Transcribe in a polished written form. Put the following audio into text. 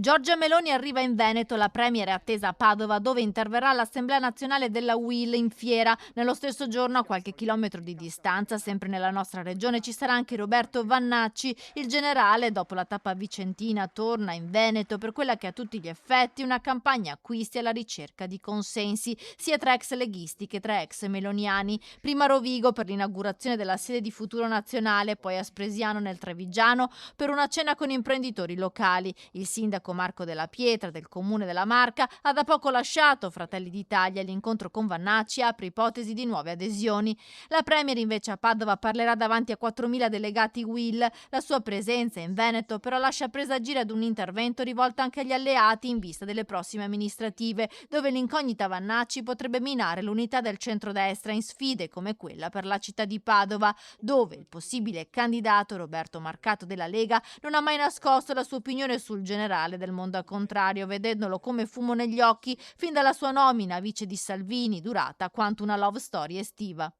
Giorgia Meloni arriva in Veneto, la premier è attesa a Padova dove interverrà l'Assemblea Nazionale della UIL in fiera. Nello stesso giorno, a qualche chilometro di distanza, sempre nella nostra regione, ci sarà anche Roberto Vannacci. Il generale, dopo la tappa vicentina, torna in Veneto per quella che a tutti gli effetti è una campagna acquisti alla ricerca di consensi, sia tra ex leghisti che tra ex meloniani. Prima a Rovigo per l'inaugurazione della sede di Futuro Nazionale, poi a Spresiano nel Trevigiano per una cena con imprenditori locali. Il sindaco Marco Della Pietra del comune della Marca ha da poco lasciato Fratelli d'Italia e l'incontro con Vannacci apre ipotesi di nuove adesioni. La premier invece a Padova parlerà davanti a 4.000 delegati UIL. La sua presenza in Veneto però lascia presagire ad un intervento rivolto anche agli alleati in vista delle prossime amministrative, dove l'incognita Vannacci potrebbe minare l'unità del centrodestra in sfide come quella per la città di Padova, dove il possibile candidato Roberto Marcato della Lega non ha mai nascosto la sua opinione sul generale del mondo al contrario, vedendolo come fumo negli occhi fin dalla sua nomina a vice di Salvini, durata quanto una love story estiva.